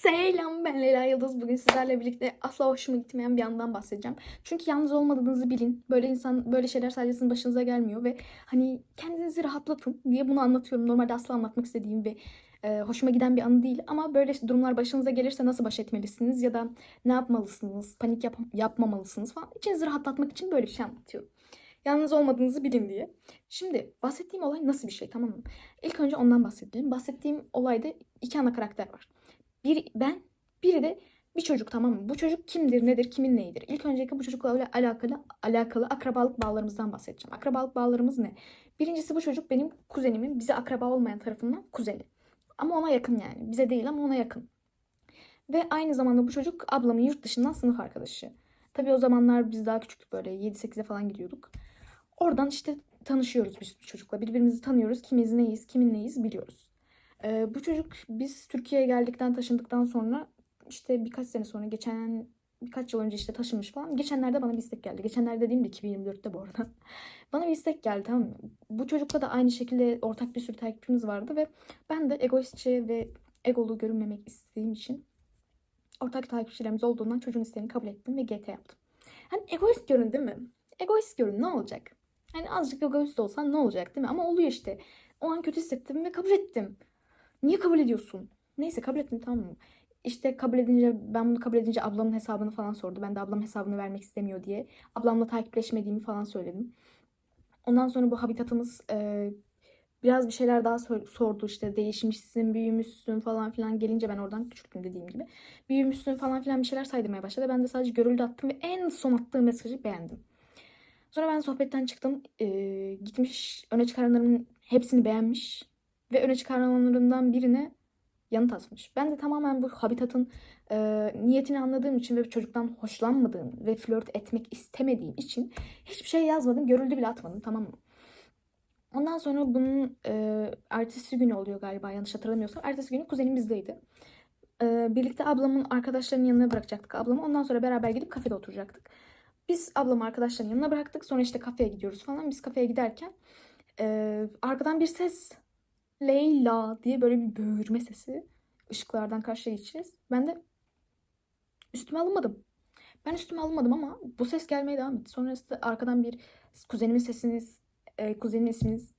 Selam, ben Leyla Yıldız. Bugün sizlerle birlikte asla hoşuma gitmeyen bir yandan bahsedeceğim. Çünkü yalnız olmadığınızı bilin. Böyle şeyler sadece sizin başınıza gelmiyor ve hani kendinizi rahatlatın diye bunu anlatıyorum. Normalde asla anlatmak istediğim ve hoşuma giden bir anı değil. Ama böyle durumlar başınıza gelirse nasıl baş etmelisiniz ya da ne yapmalısınız, yapmamalısınız falan. İçinizi rahatlatmak için böyle bir şey anlatıyorum. Yalnız olmadığınızı bilin diye. Şimdi bahsettiğim olay nasıl bir şey, tamam mı? İlk önce ondan bahsedelim. Bahsettiğim olayda iki ana karakter var. Biri ben, biri de bir çocuk, tamam mı? Bu çocuk kimdir, nedir, kimin neyidir? İlk öncelikle bu çocukla alakalı akrabalık bağlarımızdan bahsedeceğim. Akrabalık bağlarımız ne? Birincisi, bu çocuk benim kuzenimin, bize akraba olmayan tarafından kuzeni. Ama ona yakın yani. Bize değil ama ona yakın. Ve aynı zamanda bu çocuk ablamın yurt dışından sınıf arkadaşı. Tabii o zamanlar biz daha küçüktük, böyle 7-8'e falan gidiyorduk. Oradan işte tanışıyoruz biz çocukla. Birbirimizi tanıyoruz. Kimiz neyiz, kimin neyiz biliyoruz. Bu çocuk biz Türkiye'ye geldikten, taşındıktan sonra işte birkaç sene sonra, birkaç yıl önce işte taşınmış falan. Geçenlerde bana bir istek geldi. Geçenlerde dediğim de 2024'te bu arada. Bana bir istek geldi, tamam mı? Bu çocukla da aynı şekilde ortak bir sürü takipçimiz vardı ve ben de egoistçe ve egolu görünmemek istediğim için ortak takipçilerimiz olduğundan çocuğun isteğini kabul ettim ve GT yaptım. Hani egoist görün değil mi? Egoist görün, ne olacak? Hani azıcık egoist olsan ne olacak değil mi? Ama oluyor işte. O an kötü hissettim ve kabul ettim. Niye kabul ediyorsun? Neyse, kabul ettim, tamam mı? İşte ben bunu kabul edince ablamın hesabını falan sordu. Ben de ablamın hesabını vermek istemiyor diye ablamla takipleşmediğimi falan söyledim. Ondan sonra bu habitatımız biraz bir şeyler daha sordu, işte değişmişsin, büyümüşsün falan filan gelince, ben oradan küçüktüm dediğim gibi. Büyümüşsün falan filan bir şeyler saydırmaya başladı. Ben de sadece görüldü attım ve en son attığı mesajı beğendim. Sonra ben sohbetten çıktım. Gitmiş öne çıkaranların hepsini beğenmiş ve öne çıkaranlarından birine yanıt atmış. Ben de tamamen bu habitatın niyetini anladığım için ve çocuktan hoşlanmadığım ve flört etmek istemediğim için hiçbir şey yazmadım. Görüldü bile atmadım, tamam mı? Ondan sonra bunun ertesi günü oluyor galiba, yanlış hatırlamıyorsam. Ertesi günü kuzenim bizdeydi. Birlikte ablamın arkadaşlarının yanına bırakacaktık ablamı. Ondan sonra beraber gidip kafede oturacaktık. Biz ablamı arkadaşlarının yanına bıraktık. Sonra işte kafeye gidiyoruz falan. Biz kafeye giderken arkadan bir ses, Leyla diye böyle bir böğürme sesi. Işıklardan karşıya geçeceğiz. Ben de üstüme alınmadım. Ben üstüme alınmadım ama bu ses gelmeye devam etti. Sonrasında arkadan bir kuzenimin sesiniz, kuzenin isminiz.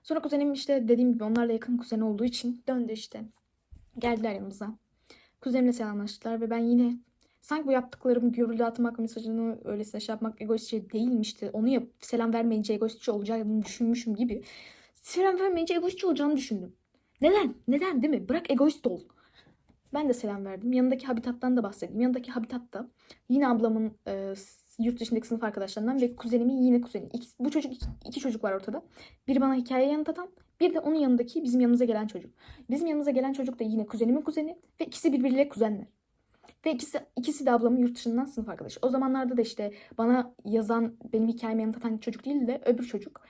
Sonra kuzenim işte dediğim gibi onlarla yakın kuzen olduğu için döndü işte. Geldiler yanımıza. Kuzenimle selamlaştılar ve ben yine sanki bu yaptıklarım görüldü atmak mesajını öylesine şey yapmak egoistçe değilmişti. Onu selam vermeyince egoistçe olacağını düşünmüşüm gibi. Selam vermeyince egoistçe olacağını düşündüm. Neden? Neden değil mi? Bırak egoist ol. Ben de selam verdim. Yanındaki habitattan da bahsedeyim. Yanındaki habitatta yine ablamın yurt dışındaki sınıf arkadaşlarından ve kuzenimin yine kuzeni. Bu çocuk, iki çocuk var ortada. Biri bana hikaye yanıt atan, bir de onun yanındaki bizim yanımıza gelen çocuk. Bizim yanımıza gelen çocuk da yine kuzenimin kuzeni ve ikisi birbiriyle kuzenler. Ve ikisi de ablamın yurt dışından sınıf arkadaşı. O zamanlarda da işte bana yazan, benim hikayeme yanıt atan çocuk değil de öbür çocuk.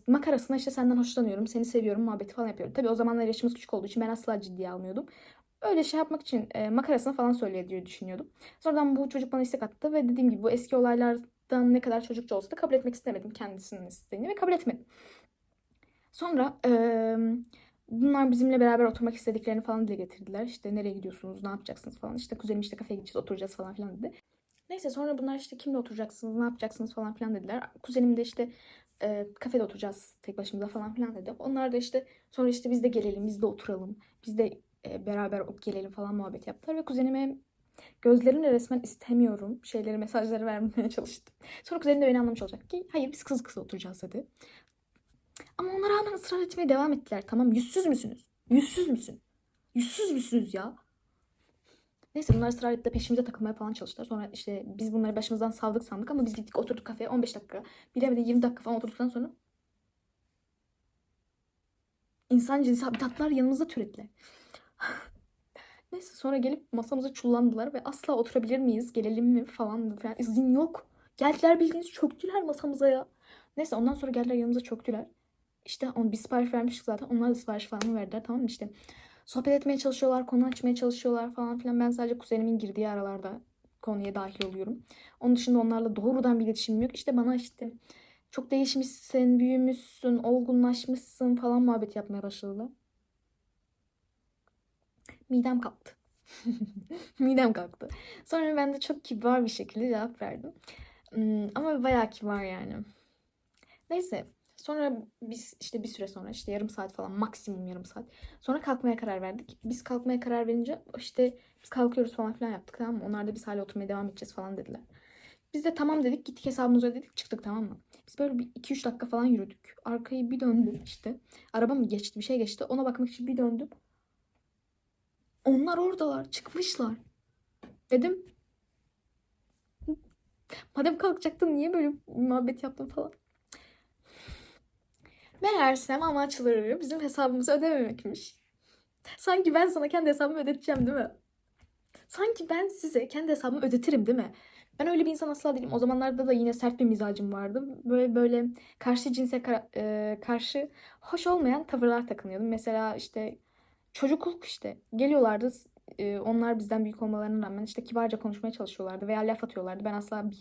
Makarasına işte senden hoşlanıyorum, seni seviyorum muhabbeti falan yapıyorum. Tabii o zamanlar yaşımız küçük olduğu için ben asla ciddiye almıyordum. Öyle şey yapmak için makarasına falan söylüyor diye düşünüyordum. Sonradan bu çocuk bana istek attı ve dediğim gibi bu eski olaylardan ne kadar çocukça olsa da kabul etmek istemedim kendisinin isteğini ve kabul etmedim. Sonra bunlar bizimle beraber oturmak istediklerini falan dile getirdiler. İşte nereye gidiyorsunuz, ne yapacaksınız falan. İşte kuzenim işte kafeye gideceğiz, oturacağız falan filan dedi. Neyse, sonra bunlar işte kimle oturacaksınız, ne yapacaksınız falan filan dediler. Kuzenim de işte kafede oturacağız tek başımıza falan filan dedi. Onlar da işte sonra işte biz de gelelim, biz de oturalım, biz de beraber gelelim falan muhabbet yaptılar. Ve kuzenime gözlerimle resmen istemiyorum mesajları vermeye çalıştım. Sonra kuzenim de beni anlamış olacak ki hayır, biz kız kıza oturacağız dedi. Ama ona rağmen ısrar etmeye devam ettiler. Tamam, yüzsüz müsünüz? Yüzsüz müsün? Yüzsüz müsünüz ya? Neyse, bunlar ısrar etti, peşimize takılmaya falan çalıştılar. Sonra işte biz bunları başımızdan saldık sandık ama biz gittik oturduk kafeye 15 dakika. Bilemedi 20 dakika falan oturduktan sonra insan cinsi habitatlar yanımıza türediler. Neyse, sonra gelip masamıza çullandılar ve asla oturabilir miyiz, gelelim mi falan filan. İzin yok. Geldiler, bildiğiniz çöktüler masamıza ya. Neyse, ondan sonra geldiler yanımıza çöktüler. İşte biz sipariş vermiştik zaten. Onlar da sipariş falan verdiler, tamam mı işte. Sohbet etmeye çalışıyorlar, konu açmaya çalışıyorlar falan filan. Ben sadece kuzenimin girdiği aralarda konuya dahil oluyorum. Onun dışında onlarla doğrudan bir iletişimim yok. İşte bana işte çok değişmişsin, büyümüşsün, olgunlaşmışsın falan muhabbet yapmaya başladılar. Midem kalktı. Midem kalktı. Sonra ben de çok kibar bir şekilde cevap verdim. Ama bayağı kibar yani. Neyse. Sonra biz işte bir süre sonra işte yarım saat falan, maksimum yarım saat. Sonra kalkmaya karar verdik. Biz kalkmaya karar verince işte biz kalkıyoruz falan filan yaptık, tamam mı? Onlar da biz hala oturmaya devam edeceğiz falan dediler. Biz de tamam dedik, gittik hesabımızı ödedik, çıktık, tamam mı? Biz böyle bir 2-3 dakika falan yürüdük. Arkayı bir döndüm işte. Araba mı geçti, bir şey geçti. Ona bakmak için bir döndüm. Onlar oradalar, çıkmışlar. Dedim madem kalkacaktın niye böyle muhabbet yaptın falan. Meğersem amaçları bizim hesabımızı ödememekmiş. Sanki ben sana kendi hesabımı ödeteceğim değil mi? Sanki ben size kendi hesabımı ödetirim değil mi? Ben öyle bir insan asla değilim. O zamanlarda da yine sert bir mizacım vardı. Böyle karşı cinse karşı hoş olmayan tavırlar takınıyordum. Mesela işte çocukluk işte. Geliyorlardı. Onlar bizden büyük olmalarına rağmen işte kibarca konuşmaya çalışıyorlardı veya laf atıyorlardı. Ben asla bir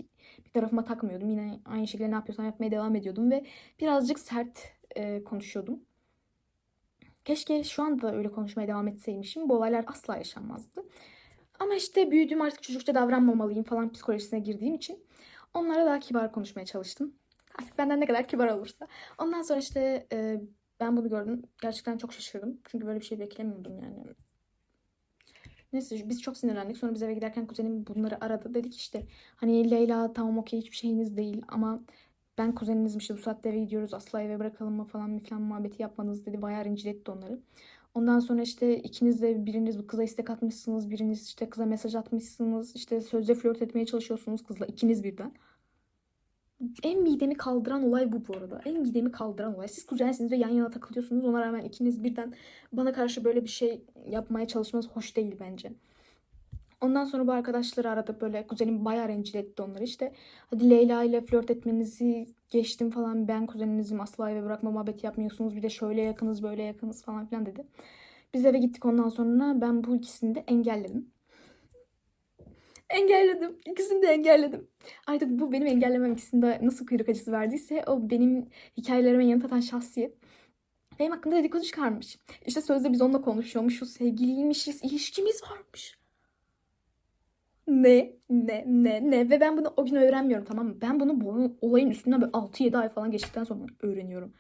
tarafıma takmıyordum. Yine aynı şekilde ne yapıyorsam yapmaya devam ediyordum ve birazcık sert konuşuyordum. Keşke şu anda öyle konuşmaya devam etseymişim. Bu olaylar asla yaşanmazdı. Ama işte büyüdüğüm, artık çocukça davranmamalıyım falan psikolojisine girdiğim için onlara daha kibar konuşmaya çalıştım. Artık benden ne kadar kibar olursa. Ondan sonra işte ben bunu gördüm. Gerçekten çok şaşırdım. Çünkü böyle bir şey beklemiyordum yani. Neyse biz çok sinirlendik. Sonra biz eve giderken kuzenim bunları aradı. Dedik işte hani Leyla tamam okey hiçbir şeyiniz değil ama ben kuzeninizim, işte bu saatte eve gidiyoruz, asla eve bırakalım mı falan filan muhabbeti yapmanız dedi. Bayağı rencide etti onları. Ondan sonra işte ikiniz de biriniz bu kıza istek atmışsınız. Biriniz işte kıza mesaj atmışsınız. İşte sözde flört etmeye çalışıyorsunuz kızla, ikiniz birden. En midemi kaldıran olay bu arada. En midemi kaldıran olay. Siz kuzensiniz ve yan yana takılıyorsunuz. Ona rağmen ikiniz birden bana karşı böyle bir şey yapmaya çalışmanız hoş değil bence. Ondan sonra bu arkadaşları aradı, böyle kuzenim bayağı rencide etti onları, işte hadi Leyla ile flört etmenizi geçtim falan, ben kuzeninizim, asla eve bırakma muhabbeti yapmıyorsunuz, bir de şöyle yakınız böyle yakınız falan filan dedi. Biz eve gittik, ondan sonra ben bu ikisini de engelledim. Engelledim. İkisini de engelledim. Artık bu benim engellemem ikisinde nasıl kuyruk acısı verdiyse o benim hikayelerime yanıt atan şahsiyet benim hakkında dedikodu çıkarmış. İşte sözde biz onunla konuşuyormuşuz, sevgiliymişiz, ilişkimiz varmış. Ne ve ben bunu o gün öğrenmiyorum, tamam mı? Ben bunu bu olayın üstünden böyle 6-7 ay falan geçtikten sonra öğreniyorum.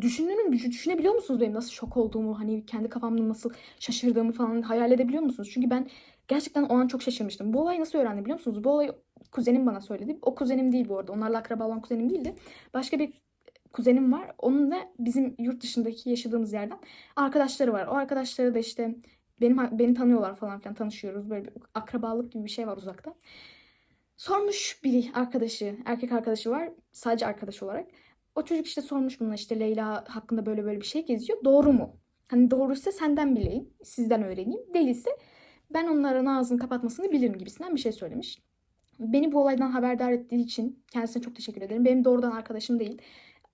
Düşünebiliyor musunuz benim nasıl şok olduğumu, hani kendi kafamda nasıl şaşırdığımı falan hayal edebiliyor musunuz? Çünkü ben gerçekten o an çok şaşırmıştım. Bu olayı nasıl öğrendim biliyor musunuz? Bu olayı kuzenim bana söyledi. O kuzenim değil bu arada. Onlarla akraba olan kuzenim değildi. Başka bir kuzenim var. Onun da bizim yurt dışındaki yaşadığımız yerden arkadaşları var. O arkadaşları da işte beni tanıyorlar falan filan, tanışıyoruz. Böyle bir akrabalık gibi bir şey var uzakta. Sormuş biri arkadaşı, erkek arkadaşı var sadece arkadaş olarak. O çocuk işte sormuş buna, işte Leyla hakkında böyle böyle bir şey geziyor. Doğru mu? Hani doğruysa senden bileyim, sizden öğreneyim. Değilse ben onların ağzını kapatmasını bilirim gibisinden bir şey söylemiş. Beni bu olaydan haberdar ettiği için kendisine çok teşekkür ederim. Benim doğrudan arkadaşım değil.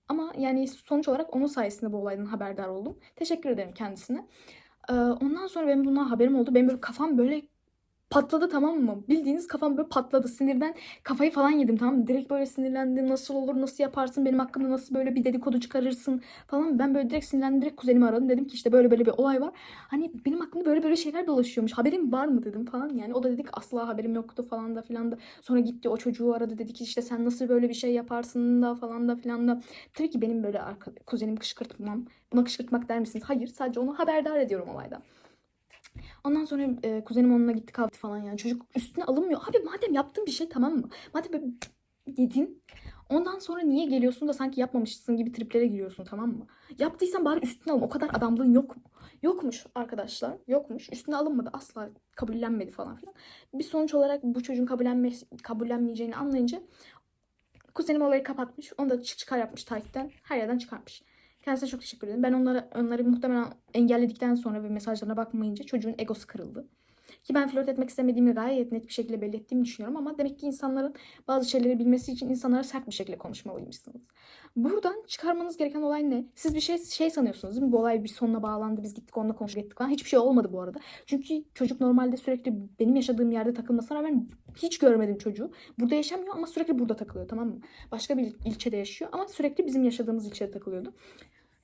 Ama yani sonuç olarak onun sayesinde bu olaydan haberdar oldum. Teşekkür ederim kendisine. Ondan sonra benim bundan haberim oldu. Benim böyle kafam böyle patladı, tamam mı? Bildiğiniz kafam böyle patladı. Sinirden kafayı falan yedim, tamam mı? Direkt böyle sinirlendim. Nasıl olur, nasıl yaparsın, benim hakkımda nasıl böyle bir dedikodu çıkarırsın falan. Ben böyle direkt sinirlendim. Direkt kuzenimi aradım. Dedim ki işte böyle böyle bir olay var. Hani benim hakkımda böyle böyle şeyler dolaşıyormuş. Haberin var mı dedim falan. Yani o da dedik asla haberim yoktu falan da filan da. Sonra gitti o çocuğu aradı. Dedi ki işte sen nasıl böyle bir şey yaparsın da falan da filan da. Tabii ki benim böyle kuzenimi kışkırtmam. Buna kışkırtmak der misiniz? Hayır. Sadece onu haberdar ediyorum olaydan. Ondan sonra kuzenim onunla gitti kahvaltı falan yani. Çocuk üstüne alınmıyor. Abi madem yaptın bir şey, tamam mı? Madem böyle yedin. Ondan sonra niye geliyorsun da sanki yapmamışsın gibi triplere giriyorsun, tamam mı? Yaptıysan bari üstüne alın. O kadar adamlığın yok mu? Yokmuş arkadaşlar. Yokmuş. Üstüne alınmadı. Asla kabullenmedi falan filan. Bir sonuç olarak bu çocuğun kabullenmeyeceğini anlayınca kuzenim olayı kapatmış. Onu da çıkar yapmış takipten. Her yerden çıkarmış. Kendisine çok teşekkür ederim. Ben onları muhtemelen engelledikten sonra ve mesajlarına bakmayınca çocuğun egosu kırıldı. Ki ben flört etmek istemediğimi gayet net bir şekilde belli ettiğimi düşünüyorum ama demek ki insanların bazı şeyleri bilmesi için insanlara sert bir şekilde konuşmalıymışsınız. Buradan çıkarmanız gereken olay ne? Siz bir şey sanıyorsunuz değil mi? Bu olay bir sonuna bağlandı, biz gittik onunla konuştuk ettik falan. Hiçbir şey olmadı bu arada. Çünkü çocuk normalde sürekli benim yaşadığım yerde takılmasına rağmen hiç görmedim çocuğu. Burada yaşamıyor ama sürekli burada takılıyor, tamam mı? Başka bir ilçede yaşıyor ama sürekli bizim yaşadığımız ilçede takılıyordu.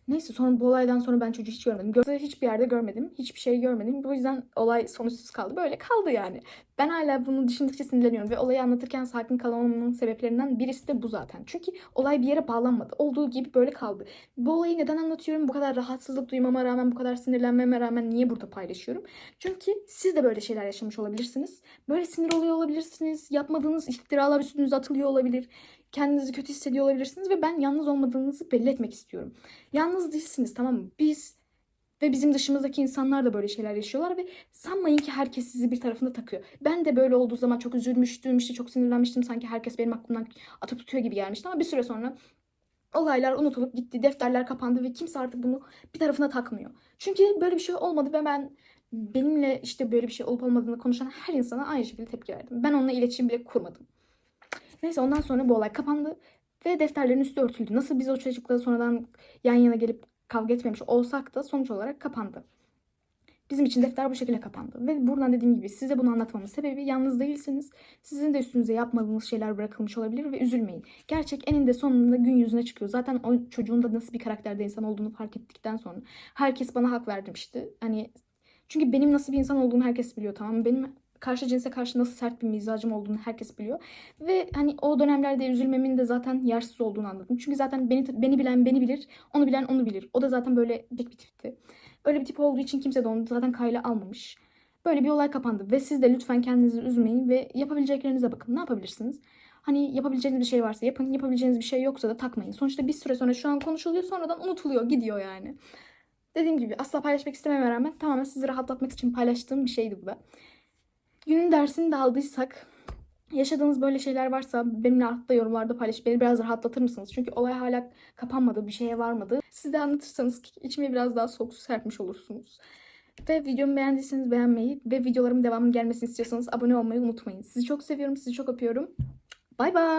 Neyse sonra bu olaydan sonra ben çocuğu hiç görmedim. Hiçbir yerde görmedim. Hiçbir şey görmedim. Bu yüzden olay sonuçsuz kaldı. Böyle kaldı yani. Ben hala bunu düşündükçe sinirleniyorum. Ve olayı anlatırken sakin kalamamın sebeplerinden birisi de bu zaten. Çünkü olay bir yere bağlanmadı. Olduğu gibi böyle kaldı. Bu olayı neden anlatıyorum? Bu kadar rahatsızlık duymama rağmen, bu kadar sinirlenmeme rağmen niye burada paylaşıyorum? Çünkü siz de böyle şeyler yaşamış olabilirsiniz. Böyle sinir oluyor olabilirsiniz. Yapmadığınız iftiralar üstünüze atılıyor olabilir. Kendinizi kötü hissediyor olabilirsiniz ve ben yalnız olmadığınızı belli etmek istiyorum. Yalnız değilsiniz, tamam mı? Biz ve bizim dışımızdaki insanlar da böyle şeyler yaşıyorlar ve sanmayın ki herkes sizi bir tarafında takıyor. Ben de böyle olduğu zaman çok üzülmüştüm, işte çok sinirlenmiştim. Sanki herkes benim aklımdan atıp tutuyor gibi gelmişti ama bir süre sonra olaylar unutulup gitti, defterler kapandı ve kimse artık bunu bir tarafına takmıyor. Çünkü böyle bir şey olmadı ve ben benimle işte böyle bir şey olup olmadığını konuşan her insana aynı şekilde tepki verdim. Ben onunla iletişim bile kurmadım. Neyse ondan sonra bu olay kapandı ve defterlerin üstü örtüldü. Nasıl biz o çocukla sonradan yan yana gelip kavga etmemiş olsak da sonuç olarak kapandı. Bizim için defter bu şekilde kapandı. Ve buradan dediğim gibi size bunu anlatmamın sebebi yalnız değilsiniz. Sizin de üstünüze yapmadığınız şeyler bırakılmış olabilir ve üzülmeyin. Gerçek eninde sonunda gün yüzüne çıkıyor. Zaten o çocuğun da nasıl bir karakterde insan olduğunu fark ettikten sonra herkes bana hak vermişti. Hani çünkü benim nasıl bir insan olduğumu herkes biliyor, tamam mı? Benim karşı cinse karşı nasıl sert bir mizacım olduğunu herkes biliyor. Ve hani o dönemlerde üzülmemin de zaten yersiz olduğunu anladım. Çünkü zaten beni bilen beni bilir, onu bilen onu bilir. O da zaten böyle bir tipti. Öyle bir tip olduğu için kimse de onu zaten kayla almamış. Böyle bir olay kapandı ve siz de lütfen kendinizi üzmeyin ve yapabileceklerinize bakın. Ne yapabilirsiniz? Hani yapabileceğiniz bir şey varsa yapın, yapabileceğiniz bir şey yoksa da takmayın. Sonuçta bir süre sonra şu an konuşuluyor, sonradan unutuluyor, gidiyor yani. Dediğim gibi asla paylaşmak istememe rağmen tamamen sizi rahatlatmak için paylaştığım bir şeydi bu da. Günün dersini de aldıysak, yaşadığınız böyle şeyler varsa benimle altta yorumlarda paylaşıp beni biraz rahatlatır mısınız? Çünkü olay hala kapanmadı, bir şeye varmadı. Siz de anlatırsanız içime biraz daha soğuk su serpmiş olursunuz. Ve videomu beğendiyseniz beğenmeyi ve videolarımın devamının gelmesini istiyorsanız abone olmayı unutmayın. Sizi çok seviyorum, sizi çok öpüyorum. Bay bay.